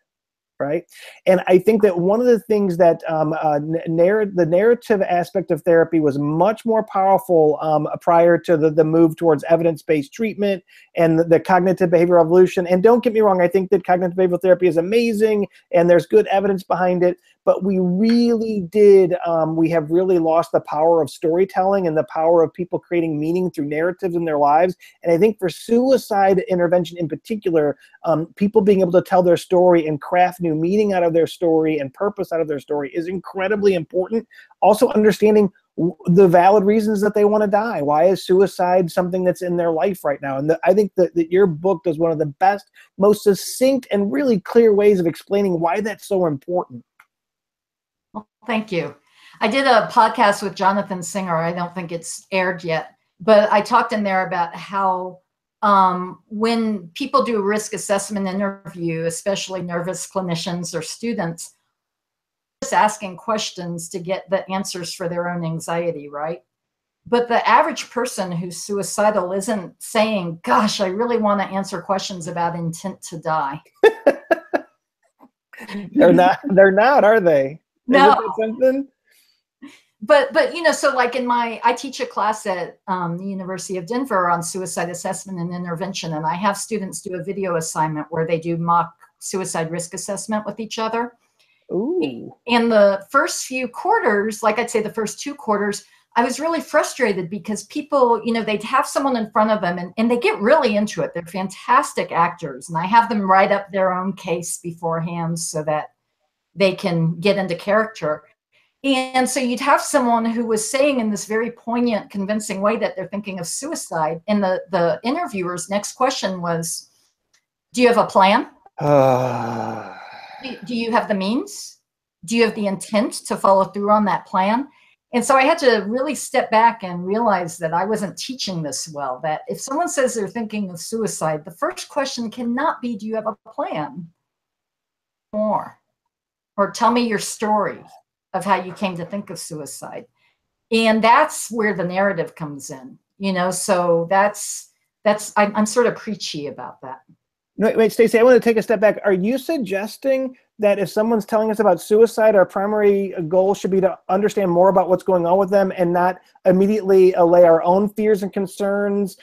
Right. And I think that one of the things that the narrative aspect of therapy was much more powerful prior to the move towards evidence-based treatment and the cognitive behavioral evolution. And don't get me wrong, I think that cognitive behavioral therapy is amazing and there's good evidence behind it. But we really did, we have really lost the power of storytelling and the power of people creating meaning through narratives in their lives. And I think for suicide intervention in particular, people being able to tell their story and craft new meaning out of their story and purpose out of their story is incredibly important. Also understanding the valid reasons that they want to die. Why is suicide something that's in their life right now? And I think that your book does one of the best, most succinct and really clear ways of explaining why that's so important. Well, thank you. I did a podcast with Jonathan Singer. I don't think it's aired yet, but I talked in there about how when people do a risk assessment interview, especially nervous clinicians or students, just asking questions to get the answers for their own anxiety, right? But the average person who's suicidal isn't saying, gosh, I really want to answer questions about intent to die. They're not, are they? No. Is it something? But so like I teach a class at the University of Denver on suicide assessment and intervention, and I have students do a video assignment where they do mock suicide risk assessment with each other. Ooh. In the first few quarters, like I'd say the first 2 quarters, I was really frustrated because people, they'd have someone in front of them and they get really into it. They're fantastic actors, and I have them write up their own case beforehand so that they can get into character. And so you'd have someone who was saying in this very poignant, convincing way that they're thinking of suicide. And the interviewer's next question was, do you have a plan? Do you have the means? Do you have the intent to follow through on that plan? And so I had to really step back and realize that I wasn't teaching this well, that if someone says they're thinking of suicide, the first question cannot be, do you have a plan? Or tell me your story of how you came to think of suicide. And that's where the narrative comes in, so I'm sort of preachy about that. Wait, Stacey, I want to take a step back. Are you suggesting that if someone's telling us about suicide, our primary goal should be to understand more about what's going on with them and not immediately allay our own fears and concerns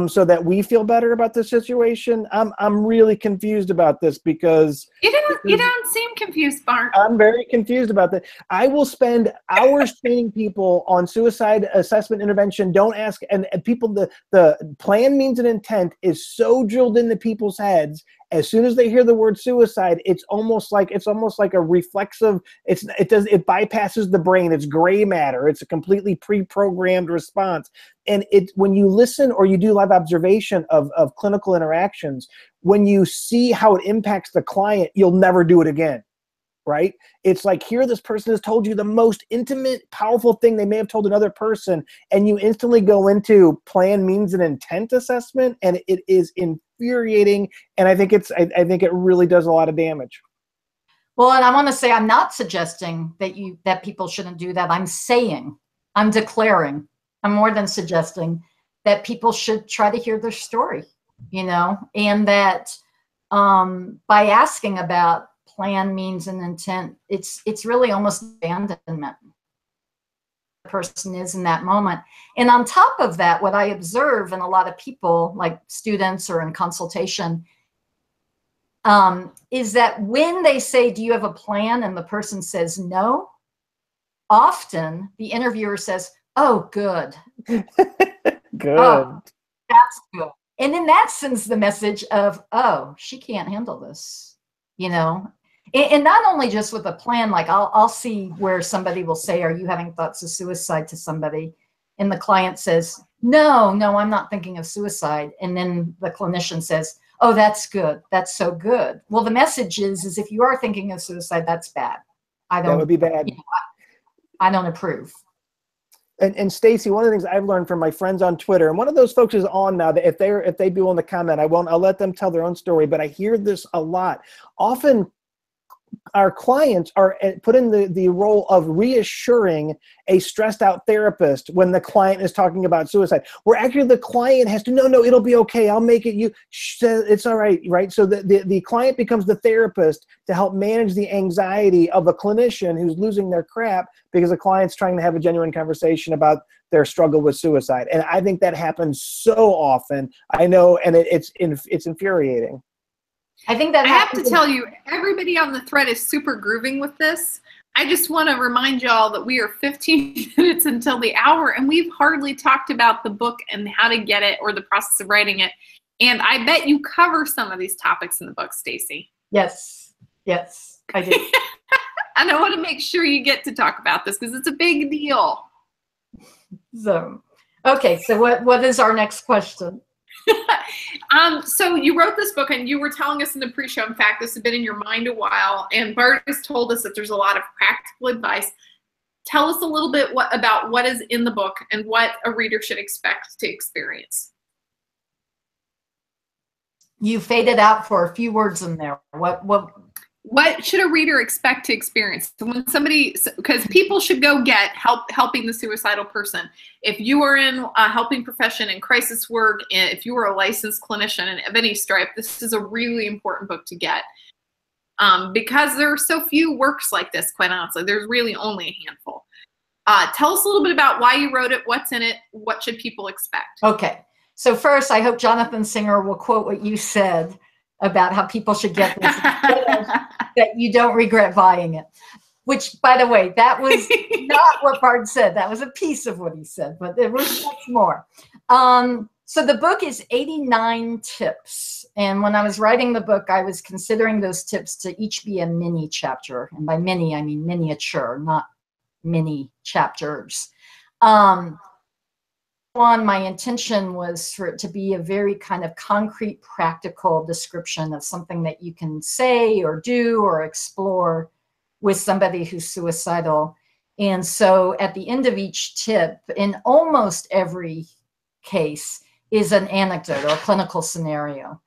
so that we feel better about the situation? I'm really confused about this because you don't seem confused, Bart. I'm very confused about that. I will spend hours training people on suicide assessment intervention. Don't ask, and people, the plan, means, and intent is so drilled into people's heads. As soon as they hear the word suicide, it's almost like a reflexive, it bypasses the brain. It's gray matter. It's a completely pre-programmed response. And when you listen or you do live observation of clinical interactions, when you see how it impacts the client, you'll never do it again. Right? It's like, here this person has told you the most intimate, powerful thing they may have told another person, and you instantly go into plan, means, and intent assessment, and it is infuriating. And I think it really does a lot of damage. Well, and I want to say, I'm not suggesting that people shouldn't do that. I'm declaring, I'm more than suggesting that people should try to hear their story, and that by asking about plan, means, and intent, it's really almost abandonment the person is in that moment. And on top of that, what I observe in a lot of people, like students or in consultation, is that when they say, do you have a plan? And the person says no, often the interviewer says, oh, good. Good. Oh, that's good. And then that sends the message of, oh, she can't handle this, And not only just with a plan, like I'll see where somebody will say, are you having thoughts of suicide to somebody? And the client says, no, I'm not thinking of suicide. And then the clinician says, oh, that's good. That's so good. Well, the message is if you are thinking of suicide, that's bad. That would be bad. I don't approve. And Stacy, one of the things I've learned from my friends on Twitter, and one of those folks is on now, that if they be willing to comment, I'll let them tell their own story, but I hear this a lot. Often our clients are put in the role of reassuring a stressed out therapist when the client is talking about suicide, where actually the client has to, no, it'll be okay. I'll make it. It's all right. Right. So the client becomes the therapist to help manage the anxiety of a clinician who's losing their crap because the client's trying to have a genuine conversation about their struggle with suicide. And I think that happens so often. I know. And it's infuriating. I think that I have to tell you, everybody on the thread is super grooving with this. I just want to remind y'all that we are 15 minutes until the hour, and we've hardly talked about the book and how to get it or the process of writing it. And I bet you cover some of these topics in the book, Stacy. Yes, I do. And I want to make sure you get to talk about this because it's a big deal. So what is our next question? So you wrote this book and you were telling us in the pre-show, in fact, this has been in your mind a while, and Bart has told us that there's a lot of practical advice. Tell us a little bit about what is in the book and what a reader should expect to experience. You faded out for a few words in there. What should a reader expect to experience? So when somebody, because people should go get helping the suicidal person. If you are in a helping profession in crisis work, if you are a licensed clinician and of any stripe, this is a really important book to get. Because there are so few works like this, quite honestly. There's really only a handful. Tell us a little bit about why you wrote it, what's in it, what should people expect? Okay. So first, I hope Jonathan Singer will quote what you said about how people should get this, that you don't regret buying it. Which, by the way, that was not what Bart said. That was a piece of what he said, but there was much more. So the book is 89 tips. And when I was writing the book, I was considering those tips to each be a mini chapter. And by mini, I mean miniature, not mini chapters. My intention was for it to be a very kind of concrete, practical description of something that you can say or do or explore with somebody who's suicidal. And so at the end of each tip, in almost every case, is an anecdote or a clinical scenario.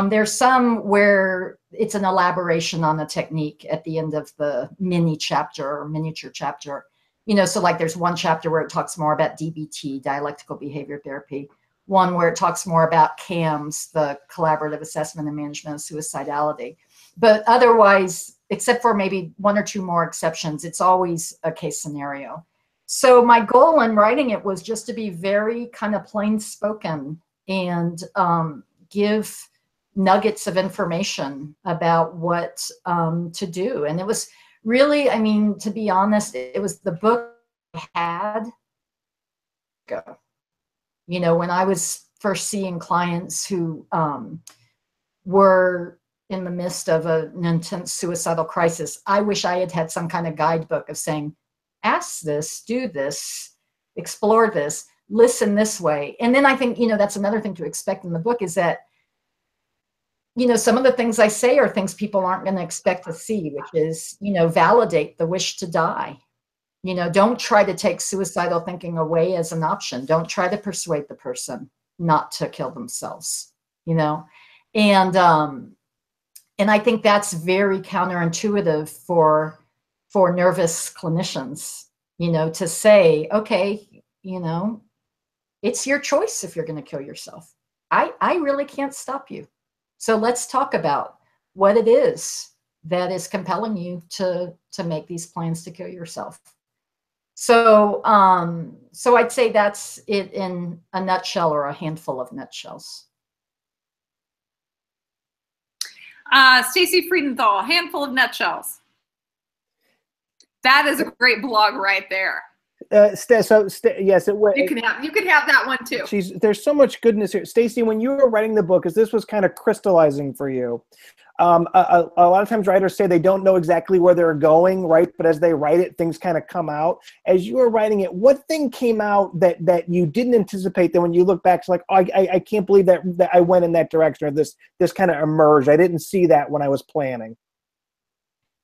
There's some where it's an elaboration on the technique at the end of the mini chapter or miniature chapter. So like there's one chapter where it talks more about DBT, dialectical behavior therapy, one where it talks more about CAMS, the collaborative assessment and management of suicidality. But otherwise, except for maybe one or two more exceptions, it's always a case scenario. So my goal in writing it was just to be very kind of plain spoken and give nuggets of information about what to do. And it was really, to be honest, it was the book I had. When I was first seeing clients who were in the midst of an intense suicidal crisis, I wish I had had some kind of guidebook of saying, ask this, do this, explore this, listen this way. And then I think, that's another thing to expect in the book is that, some of the things I say are things people aren't going to expect to see, which is, validate the wish to die. Don't try to take suicidal thinking away as an option. Don't try to persuade the person not to kill themselves, And I think that's very counterintuitive for nervous clinicians, to say, okay, it's your choice if you're going to kill yourself. I really can't stop you. So let's talk about what it is that is compelling you to make these plans to kill yourself. So, so I'd say that's it in a nutshell, or a handful of nutshells. Stacey Freedenthal, handful of nutshells. That is a great blog right there. Yes, it would. You can have that one too. There's so much goodness here, Stacey. When you were writing the book, as this was kind of crystallizing for you, a lot of times writers say they don't know exactly where they're going, right? But as they write it, things kind of come out. As you were writing it, what thing came out that you didn't anticipate? That when you look back, it's like, oh, I can't believe that I went in that direction, or this kind of emerged. I didn't see that when I was planning.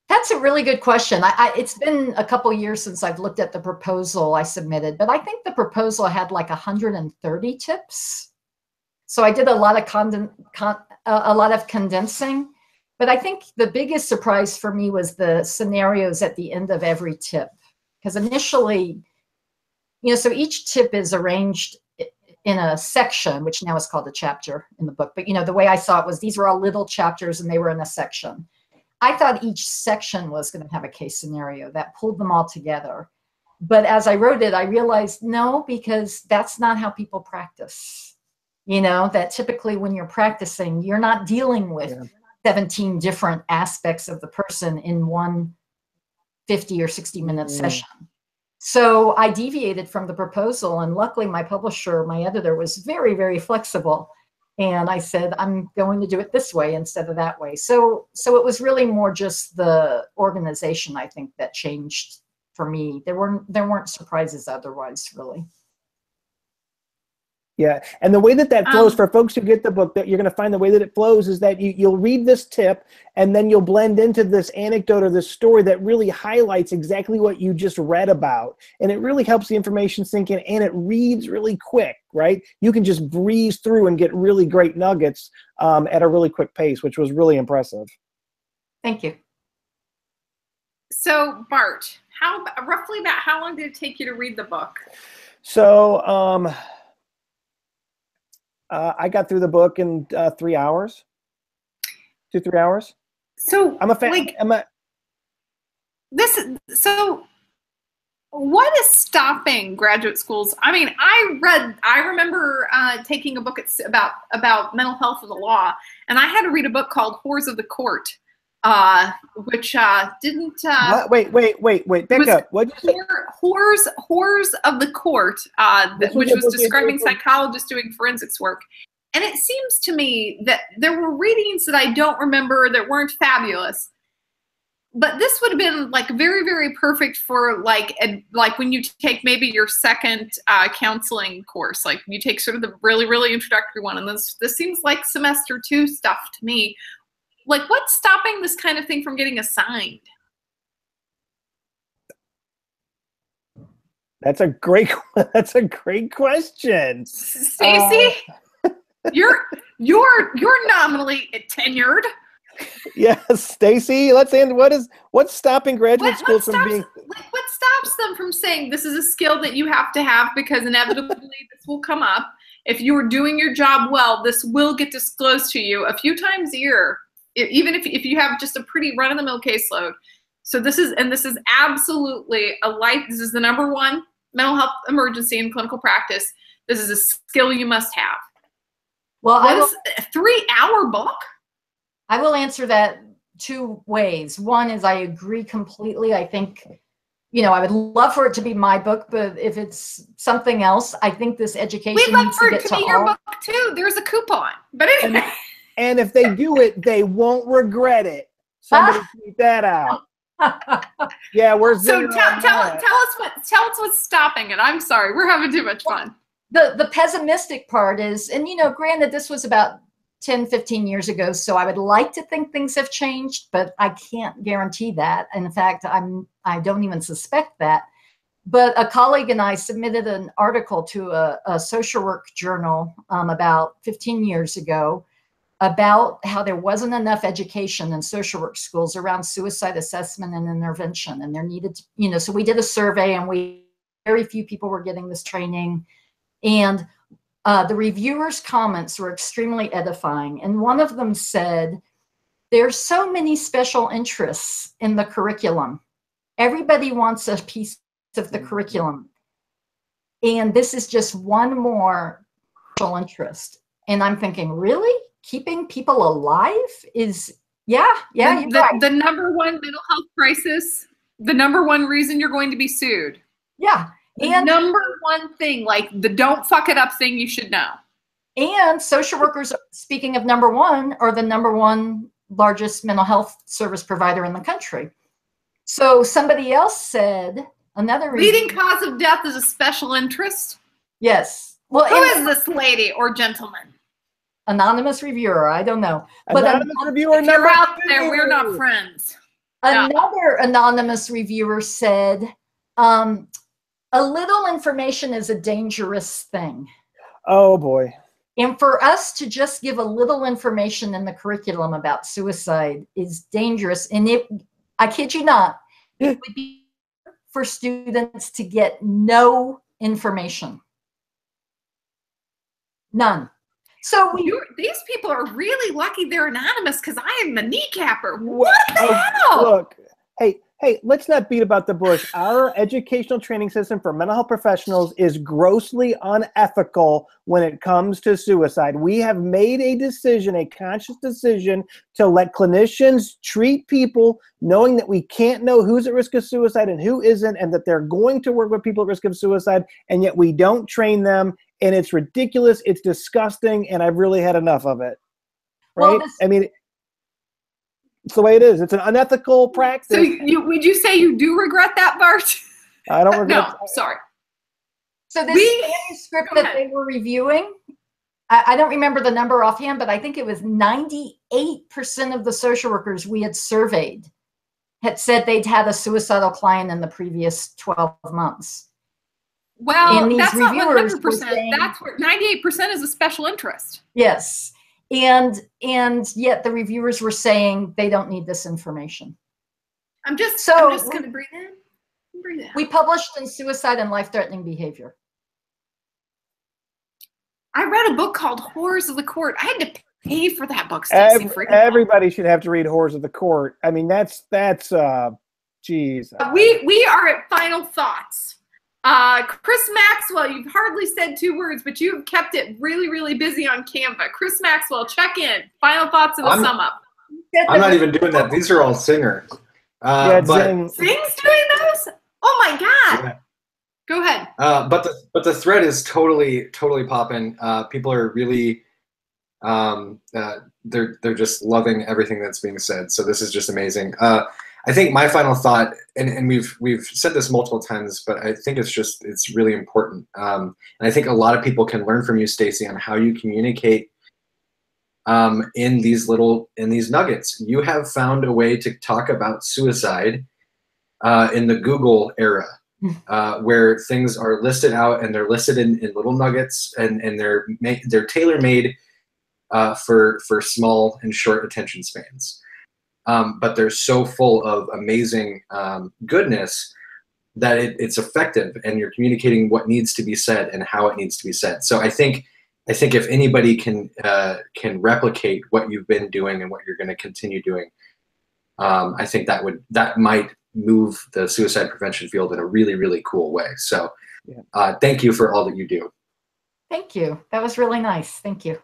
That's a really good question. It's been a couple years since I've looked at the proposal I submitted, but I think the proposal had like 130 tips. So I did a lot of condensing. But I think the biggest surprise for me was the scenarios at the end of every tip. Because initially, so each tip is arranged in a section, which now is called a chapter in the book. But, the way I saw it was these were all little chapters and they were in a section. I thought each section was going to have a case scenario that pulled them all together. But as I wrote it, I realized, no, because that's not how people practice. That typically when you're practicing, you're not dealing with 17 different aspects of the person in one 50 or 60-minute session. So I deviated from the proposal, and luckily my publisher, my editor, was very, very flexible. And I said, I'm going to do it this way instead of that way. So it was really more just the organization, I think, that changed for me. There weren't surprises otherwise, really. Yeah, and the way that flows for folks who get the book, that you're going to find the way that it flows is that you'll read this tip, and then you'll blend into this anecdote or this story that really highlights exactly what you just read about, and it really helps the information sink in, and it reads really quick, right? You can just breeze through and get really great nuggets at a really quick pace, which was really impressive. Thank you. So Bart, roughly about how long did it take you to read the book? So I got through the book in 3 hours, 2-3 hours. So I'm a fan. So what is stopping graduate schools? I mean, I remember taking a book about mental health of the law, and I had to read a book called Whores of the Court, which didn't. Wait. Back up. What did you say? Whores of the Court, which was describing psychologists doing forensics work. And it seems to me that there were readings that I don't remember that weren't fabulous. But this would have been like very, very perfect for like when you take maybe your second counseling course, like you take sort of the really, really introductory one. And this seems like semester 2 stuff to me. Like, what's stopping this kind of thing from getting assigned? That's a great question. Stacey, you're nominally tenured. Yes, Stacey, let's end. What's stopping graduate schools from being? What stops them from saying this is a skill that you have to have because inevitably this will come up. If you're doing your job well, this will get disclosed to you a few times a year, even if you have just a pretty run-of-the-mill caseload. So this is absolutely this is the #1 mental health emergency in clinical practice. This is a skill you must have. Well, what is a 3-hour book? I will answer that 2 ways. One is I agree completely. I think, I would love for it to be my book, but if it's something else, I think this education We'd love needs for to it get to be your book too. There's a coupon, but anyway. And if they do it, they won't regret it. Somebody tweet that out. Yeah, we're so tell us what's stopping it. I'm sorry, we're having too much fun. The pessimistic part is, and granted, this was about 10, 15 years ago, so I would like to think things have changed, but I can't guarantee that. In fact, I don't even suspect that. But a colleague and I submitted an article to a social work journal about 15 years ago about how there wasn't enough education in social work schools around suicide assessment and intervention. And there needed to, so we did a survey, and very few people were getting this training. And the reviewers' comments were extremely edifying. And one of them said, there's so many special interests in the curriculum. Everybody wants a piece of the curriculum. And this is just one more special interest. And I'm thinking, really? Keeping people alive is, you're right. The number one mental health crisis, the number one reason you're going to be sued. Yeah. And number one thing, like the don't fuck it up thing you should know. And social workers, speaking of number one, are the number one largest mental health service provider in the country. So somebody else said, another reason. Leading cause of death is a special interest. Yes. Well, who is this lady or gentleman? Anonymous reviewer, I don't know. Anonymous reviewer, if you're out there, we're not friends. Another anonymous reviewer said, a little information is a dangerous thing. Oh boy. And for us to just give a little information in the curriculum about suicide is dangerous. And I kid you not, it would be for students to get no information. None. So these people are really lucky they're anonymous, because I am a kneecapper. What the hell? Look, hey, let's not beat about the bush. Our educational training system for mental health professionals is grossly unethical when it comes to suicide. We have made a decision, a conscious decision, to let clinicians treat people knowing that we can't know who's at risk of suicide and who isn't, and that they're going to work with people at risk of suicide, and yet we don't train them. And it's ridiculous, it's disgusting, and I've really had enough of it. Right? Well, I mean, it's the way it is. It's an unethical practice. So would you say you do regret that, Bart? I don't regret. No, sorry. So this manuscript that they were reviewing, I don't remember the number offhand, but I think it was 98% of the social workers we had surveyed had said they'd had a suicidal client in the previous 12 months. Well, that's not 100%. That's where 98% is a special interest. Yes. And yet the reviewers were saying they don't need this information. I'm just going to breathe in and breathe out. We published in Suicide and Life-Threatening Behavior. I read a book called Horrors of the Court. I had to pay for that book, Stacey Freedenthal. Everybody should have to read Horrors of the Court. I mean, that's geez. We are at final thoughts. Chris Maxwell, you've hardly said 2 words, but you've kept it really, really busy on Canva. Chris Maxwell, check in. Final thoughts and a sum up. I'm not even doing that. These are all singers. Zing's doing those? Oh my God. Yeah. Go ahead. But the thread is totally popping. People are really, they're just loving everything that's being said. So this is just amazing. I think my final thought, and we've said this multiple times, but I think it's really important. And I think a lot of people can learn from you, Stacy, on how you communicate in these nuggets. You have found a way to talk about suicide in the Google era, where things are listed out and they're listed in little nuggets, and they're tailor-made for small and short attention spans. But they're so full of amazing goodness that it's effective, and you're communicating what needs to be said and how it needs to be said. So I think if anybody can replicate what you've been doing and what you're going to continue doing, I think that might move the suicide prevention field in a really, really cool way. So thank you for all that you do. Thank you. That was really nice. Thank you.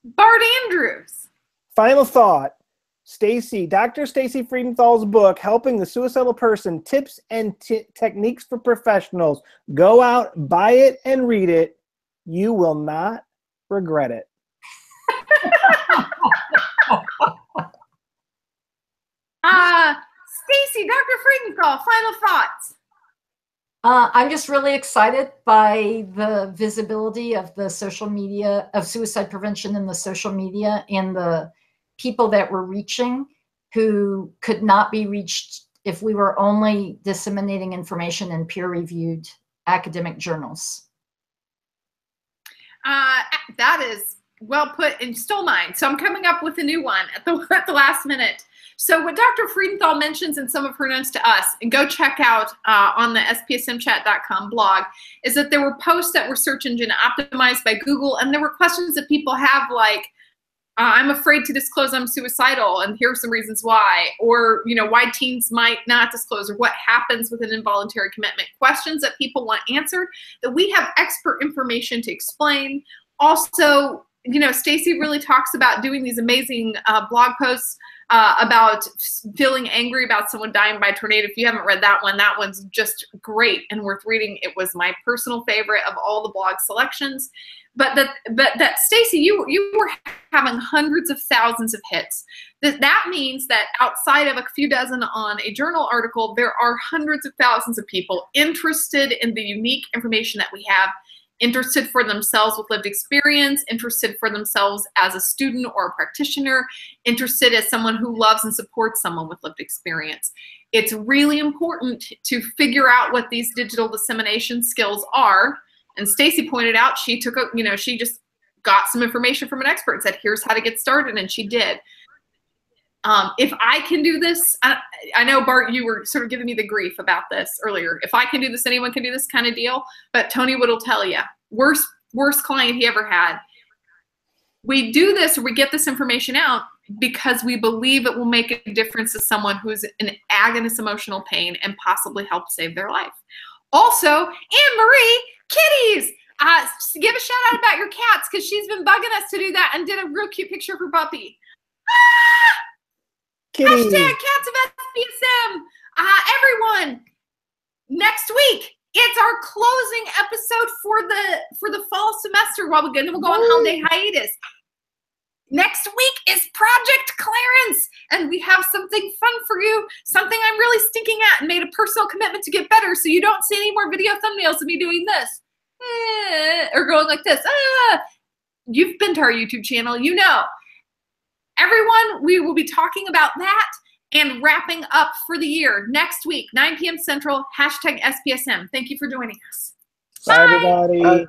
Bart Andrews. Final thought. Dr. Stacey Freedenthal's book, Helping the Suicidal Person, Tips and Techniques for Professionals. Go out, buy it, and read it. You will not regret it. Stacy, Dr. Freedenthal, final thoughts. I'm just really excited by the visibility of the social media, of suicide prevention in the social media, and the people that we're reaching who could not be reached if we were only disseminating information in peer-reviewed academic journals. That is well put, and stole mine. So I'm coming up with a new one at the last minute. So what Dr. Freedenthal mentions in some of her notes to us, and go check out on the spsmchat.com blog, is that there were posts that were search engine optimized by Google, and there were questions that people have like, I'm afraid to disclose I'm suicidal, and here are some reasons why, or why teens might not disclose, or what happens with an involuntary commitment. Questions that people want answered, that we have expert information to explain. Also, Stacy really talks about doing these amazing blog posts about feeling angry about someone dying by a tornado. If you haven't read that one, that one's just great and worth reading. It was my personal favorite of all the blog selections. But that Stacy, you were having hundreds of thousands of hits. That means that outside of a few dozen on a journal article, there are hundreds of thousands of people interested in the unique information that we have, interested for themselves with lived experience, interested for themselves as a student or a practitioner, interested as someone who loves and supports someone with lived experience. It's really important to figure out what these digital dissemination skills are. And Stacy pointed out she took she just got some information from an expert and said, here's how to get started, and she did. If I can do this, I know, Bart, you were sort of giving me the grief about this earlier. If I can do this, anyone can do this kind of deal. But Tony Wood will tell you, worst client he ever had. We do this, or we get this information out because we believe it will make a difference to someone who's in agonist emotional pain and possibly help save their life. Also, Anne-Marie, kitties! Give a shout out about your cats, because she's been bugging us to do that and did a real cute picture of her puppy. Kitty. Hashtag Cats of SPSM. Everyone, next week it's our closing episode for the fall semester. While then we'll go on holiday hiatus. Next week is Project Clarence, and we have something fun for you, something I'm really stinking at and made a personal commitment to get better, so you don't see any more video thumbnails of me doing this or going like this. You've been to our YouTube channel, Everyone, we will be talking about that and wrapping up for the year next week, 9 p.m. Central, #SPSM. Thank you for joining us. Bye, everybody.